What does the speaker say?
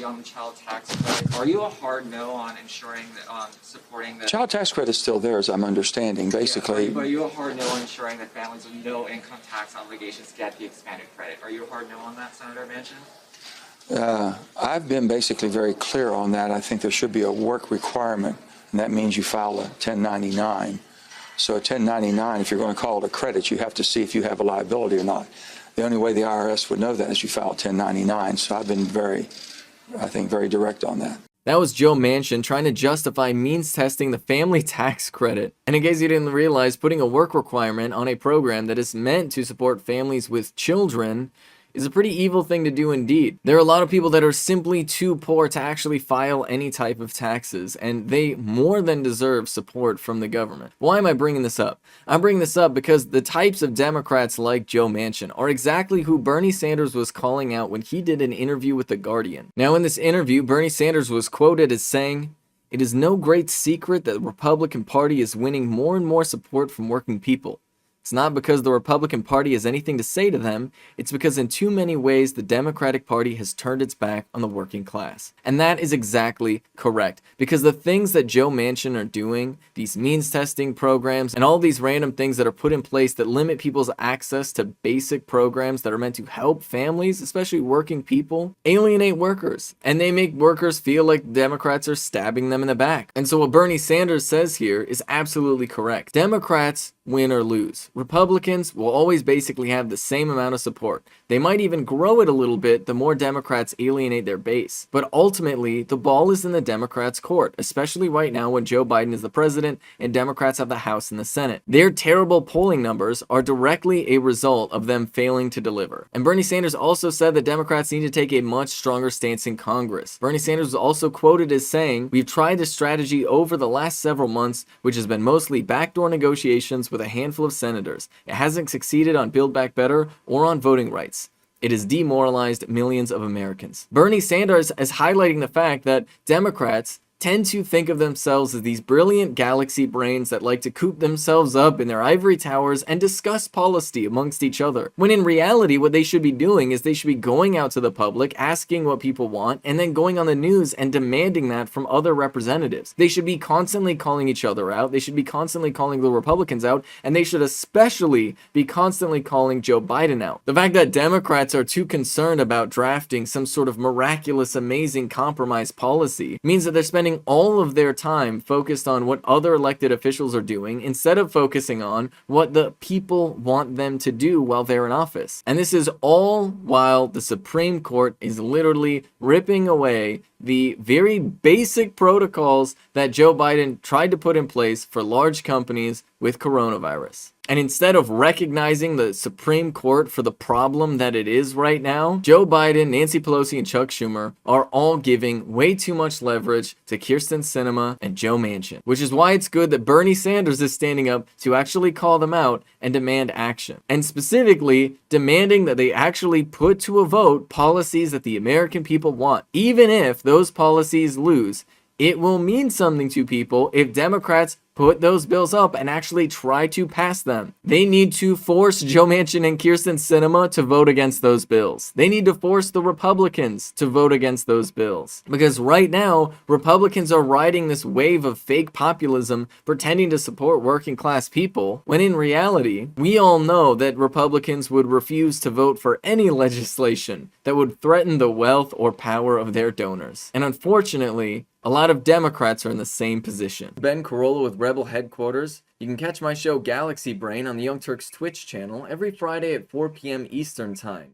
on the child tax credit. Are you a hard no on ensuring that, on supporting the Child tax credit's still there, as I'm understanding, basically. Yeah, but are you a hard no on ensuring that families with no income tax obligations get the expanded credit? Are you a hard no on that, Senator Manchin? I've been basically very clear on that. I think there should be a work requirement, and that means you file a 1099. So a 1099, if you're going to call it a credit, you have to see if you have a liability or not. The only way the IRS would know that is you file 1099. So I've been very direct on that. That was Joe Manchin trying to justify means testing the family tax credit. And in case you didn't realize, putting a work requirement on a program that is meant to support families with children is a pretty evil thing to do indeed. There are a lot of people that are simply too poor to actually file any type of taxes, and they more than deserve support from the government. Why am I bringing this up? I'm bringing this up because the types of Democrats like Joe Manchin are exactly who Bernie Sanders was calling out when he did an interview with The Guardian. Now, in this interview, Bernie Sanders was quoted as saying, "It is no great secret that the Republican Party is winning more and more support from working people. It's not because the Republican Party has anything to say to them, it's because in too many ways the Democratic Party has turned its back on the working class." And that is exactly correct, because the things that Joe Manchin are doing, these means testing programs, and all these random things that are put in place that limit people's access to basic programs that are meant to help families, especially working people, alienate workers. And they make workers feel like Democrats are stabbing them in the back. And so what Bernie Sanders says here is absolutely correct. Democrats win or lose. Republicans will always basically have the same amount of support. They might even grow it a little bit the more Democrats alienate their base. But ultimately, the ball is in the Democrats' court, especially right now when Joe Biden is the president and Democrats have the House and the Senate. Their terrible polling numbers are directly a result of them failing to deliver. And Bernie Sanders also said that Democrats need to take a much stronger stance in Congress. Bernie Sanders was also quoted as saying, "We've tried this strategy over the last several months, which has been mostly backdoor negotiations with a handful of senators. It hasn't succeeded on Build Back Better or on voting rights. It has demoralized millions of Americans." Bernie Sanders is highlighting the fact that Democrats tend to think of themselves as these brilliant galaxy brains that like to coop themselves up in their ivory towers and discuss policy amongst each other. When in reality, what they should be doing is they should be going out to the public, asking what people want, and then going on the news and demanding that from other representatives. They should be constantly calling each other out. They should be constantly calling the Republicans out, and they should especially be constantly calling Joe Biden out. The fact that Democrats are too concerned about drafting some sort of miraculous, amazing compromise policy means that they're spending all of their time focused on what other elected officials are doing instead of focusing on what the people want them to do while they're in office. And this is all while the Supreme Court is literally ripping away the very basic protocols that Joe Biden tried to put in place for large companies with coronavirus. And instead of recognizing the Supreme Court for the problem that it is right now, Joe Biden, Nancy Pelosi, and Chuck Schumer are all giving way too much leverage to Kyrsten Sinema and Joe Manchin, which is why it's good that Bernie Sanders is standing up to actually call them out and demand action. And specifically, demanding that they actually put to a vote policies that the American people want. Even if those policies lose, it will mean something to people if Democrats put those bills up and actually try to pass them. They need to force Joe Manchin and Kyrsten Sinema to vote against those bills. They need to force the Republicans to vote against those bills. Because right now, Republicans are riding this wave of fake populism, pretending to support working class people, when in reality, we all know that Republicans would refuse to vote for any legislation that would threaten the wealth or power of their donors. And unfortunately, a lot of Democrats are in the same position. Ben Carolla with Rebel Headquarters. You can catch my show Galaxy Brain on the Young Turks Twitch channel every Friday at 4 p.m. Eastern Time.